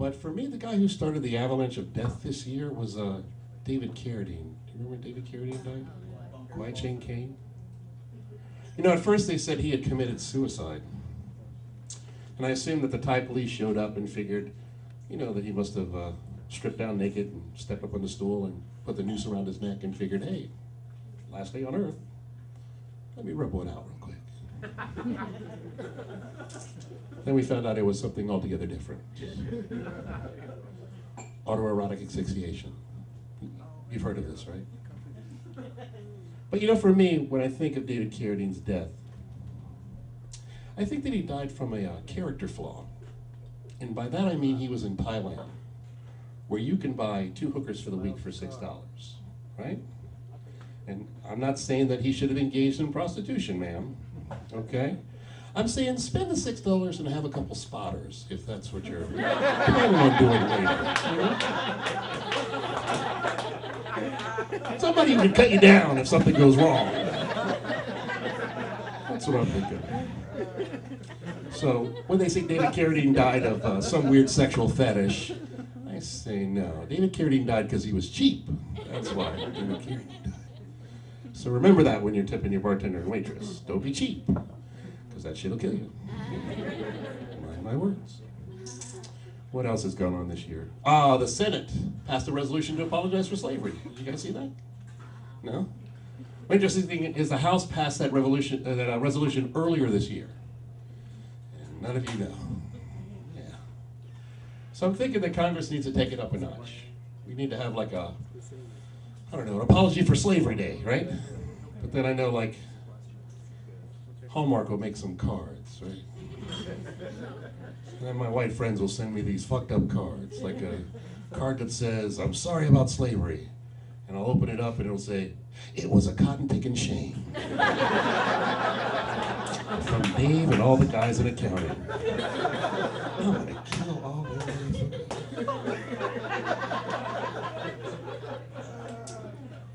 But for me, the guy who started the avalanche of death this year was David Carradine. Do you remember when David Carradine died? My Chain Cane. You know, at first they said he had committed suicide. And I assumed that the Thai police showed up and figured, you know, that he must have stripped down naked and stepped up on the stool and put the noose around his neck and figured, hey, last day on Earth, let me rub one out real quick. Then we found out it was something altogether different. Autoerotic asphyxiation. You've heard of this, right? But you know, for me, when I think of David Carradine's death, I think that he died from a character flaw. And by that I mean he was in Thailand, where you can buy 2 hookers for the week for $6, right? And I'm not saying that he should have engaged in prostitution, ma'am, okay? I'm saying spend the $6 and have a couple spotters, if that's what you're planning on doing later. You know? Somebody who can cut you down if something goes wrong. That's what I'm thinking. So, when they say David Carradine died of some weird sexual fetish, I say no. David Carradine died because he was cheap. That's why David Carradine died. So remember that when you're tipping your bartender and waitress. Don't be cheap, because that shit'll kill you. Mind my words. What else has gone on this year? The Senate passed a resolution to apologize for slavery. Did you guys see that? No? The interesting thing is the House passed that resolution earlier this year. And none of you know. Yeah. So I'm thinking that Congress needs to take it up a notch. We need to have like a, I don't know, an apology for slavery day, right? But then I know like Hallmark will make some cards, right? And then my white friends will send me these fucked up cards, like a card that says, I'm sorry about slavery. And I'll open it up and it'll say, it was a cotton-picking shame. From Dave and all the guys in accounting. I'm gonna kill all those.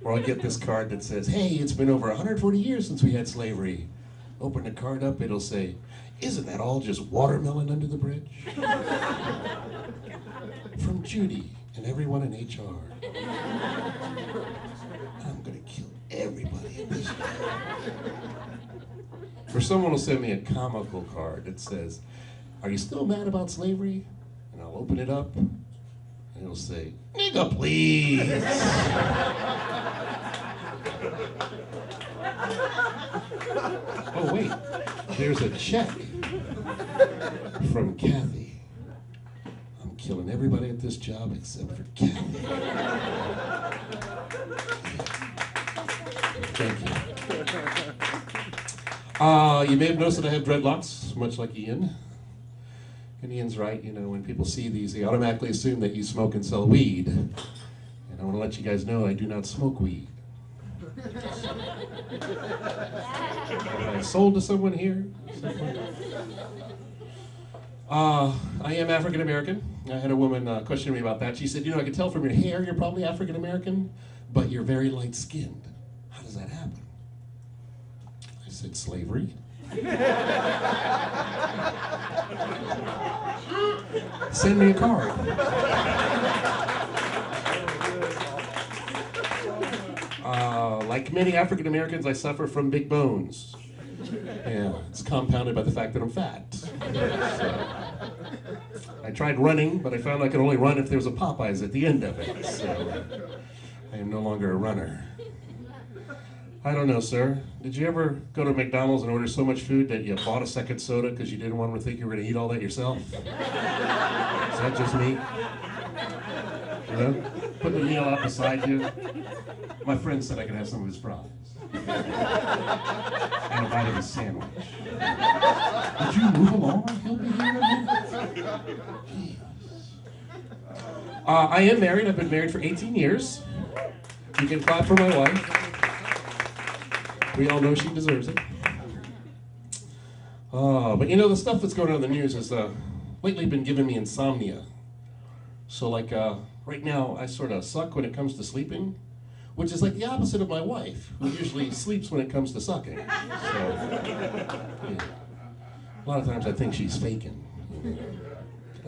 Or I'll get this card that says, hey, it's been over 140 years since we had slavery. Open the card up, it'll say, isn't that all just watermelon under the bridge? From Judy and everyone in HR. I'm gonna kill everybody in this job. Or someone will send me a comical card that says, are you still mad about slavery? And I'll open it up, and it'll say, nigga, please. Oh, wait, there's a check from Kathy. I'm killing everybody at this job except for Kathy. Thank you. You may have noticed that I have dreadlocks, much like Ian. And Ian's right, you know, when people see these, they automatically assume that you smoke and sell weed. And I want to let you guys know I do not smoke weed. Have I sold to someone here? I am African American. I had a woman question me about that. She said, you know, I can tell from your hair you're probably African American, but you're very light skinned. How does that happen? I said, slavery. Send me a card. Like many African Americans, I suffer from big bones. Yeah, it's compounded by the fact that I'm fat. So, I tried running, but I found I could only run if there was a Popeyes at the end of it. So I am no longer a runner. I don't know, sir. Did you ever go to McDonald's and order so much food that you bought a second soda because you didn't want to think you were going to eat all that yourself? Is that just me? You know? Put the meal out beside you. My friend said I could have some of his fries. And a bite of his sandwich. Would you move along? He'll be here. I am married. I've been married for 18 years. You can clap for my wife. We all know she deserves it. But you know, the stuff that's going on in the news has lately been giving me insomnia. So like right now, I sort of suck when it comes to sleeping, which is like the opposite of my wife, who usually sleeps when it comes to sucking. So, yeah. A lot of times I think she's faking. Did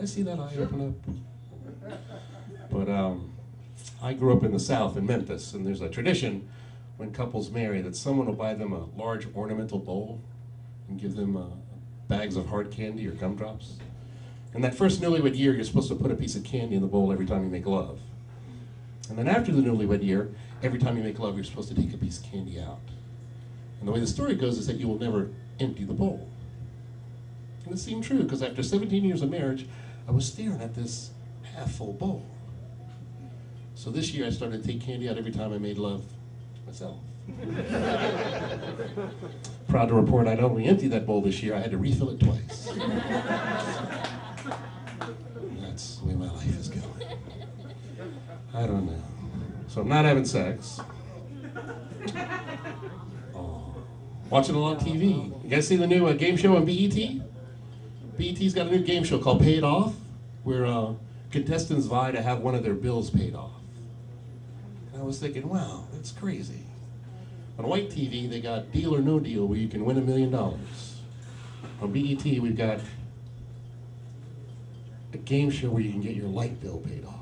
I see that eye open up? But I grew up in the South, in Memphis, and there's a tradition when couples marry that someone will buy them a large ornamental bowl and give them bags of hard candy or gumdrops. And that first newlywed year, you're supposed to put a piece of candy in the bowl every time you make love. And then after the newlywed year, every time you make love, you're supposed to take a piece of candy out. And the way the story goes is that you will never empty the bowl. And it seemed true, because after 17 years of marriage, I was staring at this half-full bowl. So this year I started to take candy out every time I made love myself. Proud to report I not only emptied that bowl this year, I had to refill it twice. That's the way my life is going. I don't know. So I'm not having sex. Oh. Watching a lot of TV. You guys see the new game show on BET? BET's got a new game show called Pay It Off, where contestants vie to have one of their bills paid off. And I was thinking, wow, that's crazy. On white TV, they got Deal or No Deal, where you can win $1 million. On BET, we've got a game show where you can get your light bill paid off.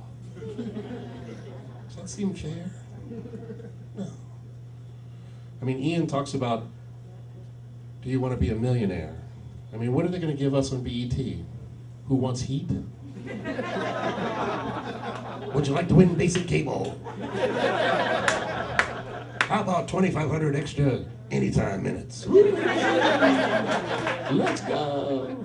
Does that seem fair? No. I mean, Ian talks about, do you want to be a millionaire? I mean, what are they going to give us on BET? Who wants heat? Would you like to win basic cable? How about 2,500 extra anytime minutes? Let's go.